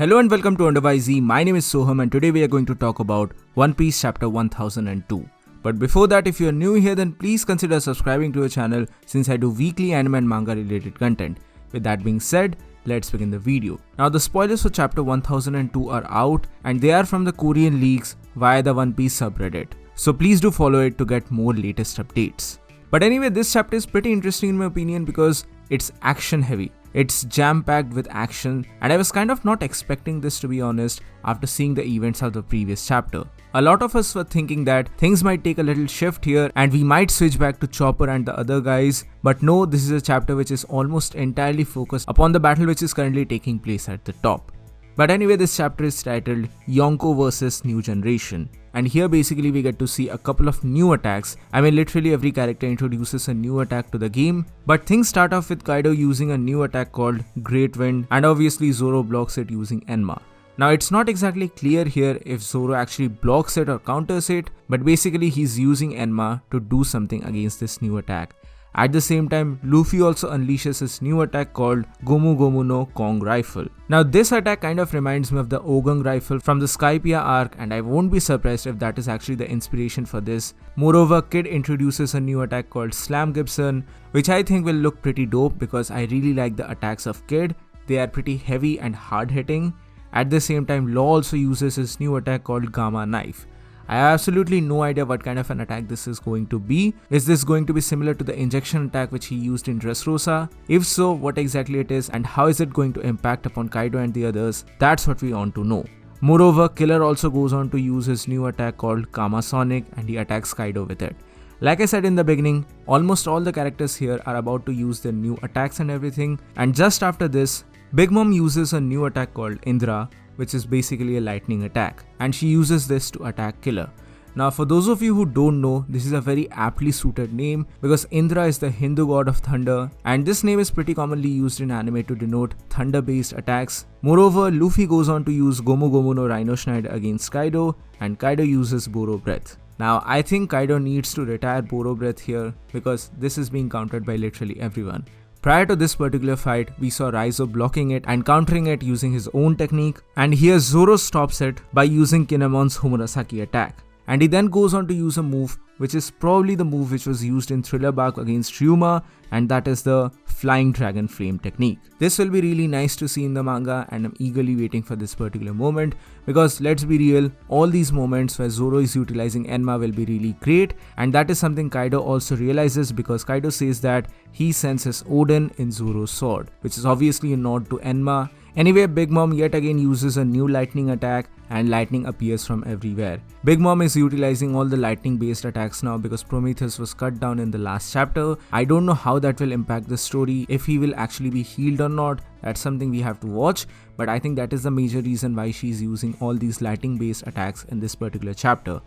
Hello and welcome to Under YZ. My name is Soham and today we are going to talk about One Piece Chapter 1002. But before that, if you are new here, then please consider subscribing to our channel since I do weekly anime and manga related content. With that being said, let's begin the video. Now the spoilers for Chapter 1002 are out and they are from the Korean leaks via the One Piece subreddit. So please do follow it to get more latest updates. But anyway, this chapter is pretty interesting in my opinion because it's action heavy. It's jam-packed with action and I was kind of not expecting this, to be honest, after seeing the events of the previous chapter. A lot of us were thinking that things might take a little shift here and we might switch back to Chopper and the other guys, but no, this is a chapter which is almost entirely focused upon the battle which is currently taking place at the top. But anyway, this chapter is titled Yonko vs New Generation. And here basically we get to see a couple of new attacks. I mean literally every character introduces a new attack to the game. But things start off with Kaido using a new attack called Great Wind and obviously Zoro blocks it using Enma. Now it's not exactly clear here if Zoro actually blocks it or counters it, but basically he's using Enma to do something against this new attack. At the same time, Luffy also unleashes his new attack called Gomu Gomu no Kong Rifle. Now this attack kind of reminds me of the Ogung Rifle from the Skypiea arc and I won't be surprised if that is actually the inspiration for this. Moreover, Kid introduces a new attack called Slam Gibson, which I think will look pretty dope because I really like the attacks of Kid. They are pretty heavy and hard hitting. At the same time, Law also uses his new attack called Gamma Knife. I have absolutely no idea what kind of an attack this is going to be. Is this going to be similar to the injection attack which he used in Dressrosa? If so, what exactly it is and how is it going to impact upon Kaido and the others? That's what we want to know. Moreover, Killer also goes on to use his new attack called Kama Sonic and he attacks Kaido with it. Like I said in the beginning, almost all the characters here are about to use their new attacks and everything. And just after this, Big Mom uses a new attack called Indra, which is basically a lightning attack, and she uses this to attack Killer. Now for those of you who don't know, this is a very aptly suited name because Indra is the Hindu god of thunder and this name is pretty commonly used in anime to denote thunder based attacks. Moreover, Luffy goes on to use Gomu Gomu no Rhino Schneid against Kaido and Kaido uses Boro Breath. Now I think Kaido needs to retire Boro Breath here because this is being countered by literally everyone. Prior to this particular fight, we saw Raizo blocking it and countering it using his own technique, and here Zoro stops it by using Kinemon's Homurasaki attack. And he then goes on to use a move which is probably the move which was used in Thriller Bark against Ryuma, and that is the Flying Dragon Flame technique. This will be really nice to see in the manga and I'm eagerly waiting for this particular moment because let's be real, all these moments where Zoro is utilizing Enma will be really great, and that is something Kaido also realizes because Kaido says that he senses Odin in Zoro's sword, which is obviously a nod to Enma. Anyway, Big Mom yet again uses a new lightning attack and lightning appears from everywhere. Big Mom is utilizing all the lightning based attacks now because Prometheus was cut down in the last chapter. I don't know how that will impact the story, if he will actually be healed or not. That's something we have to watch, but I think that is the major reason why she's using all these lightning based attacks in this particular chapter.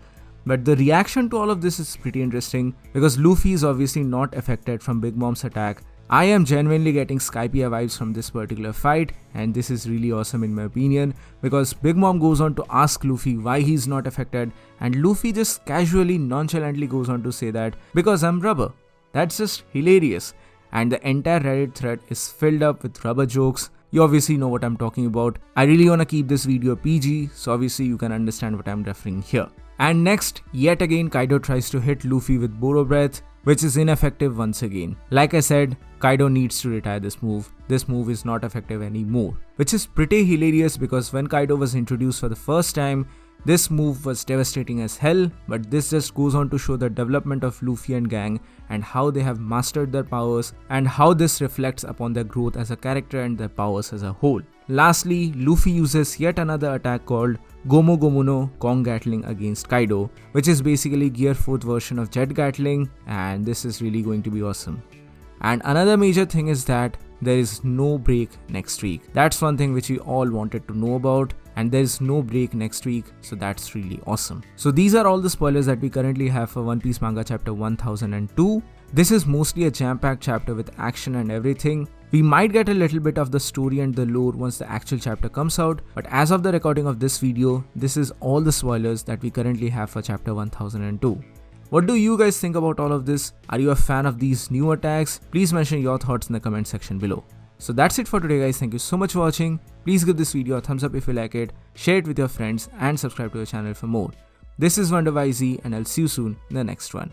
But the reaction to all of this is pretty interesting because Luffy is obviously not affected from Big Mom's attack. I am genuinely getting Skypiea vibes from this particular fight and this is really awesome in my opinion because Big Mom goes on to ask Luffy why he's not affected and Luffy just casually nonchalantly goes on to say that because I'm rubber. That's just hilarious and the entire Reddit thread is filled up with rubber jokes. You obviously know what I'm talking about. I really want to keep this video PG, so obviously you can understand what I'm referring here. And next, yet again Kaido tries to hit Luffy with Boro Breath, which is ineffective once again. Like I said, Kaido needs to retire this move. This move is not effective anymore. Which is pretty hilarious because when Kaido was introduced for the first time, this move was devastating as hell, but this just goes on to show the development of Luffy and gang and how they have mastered their powers and how this reflects upon their growth as a character and their powers as a whole. Lastly, Luffy uses yet another attack called Gomu Gomu no Kong Gatling against Kaido, which is basically Gear 4th version of Jet Gatling, and this is really going to be awesome. And another major thing is that there is no break next week. That's one thing which we all wanted to know about, and there is no break next week, so that's really awesome. So these are all the spoilers that we currently have for One Piece Manga Chapter 1002. This is mostly a jam-packed chapter with action and everything. We might get a little bit of the story and the lore once the actual chapter comes out, but as of the recording of this video, this is all the spoilers that we currently have for Chapter 1002. What do you guys think about all of this? Are you a fan of these new attacks? Please mention your thoughts in the comment section below. So that's it for today guys, thank you so much for watching. Please give this video a thumbs up if you like it, share it with your friends and subscribe to the channel for more. This is Wonder YZ and I'll see you soon in the next one.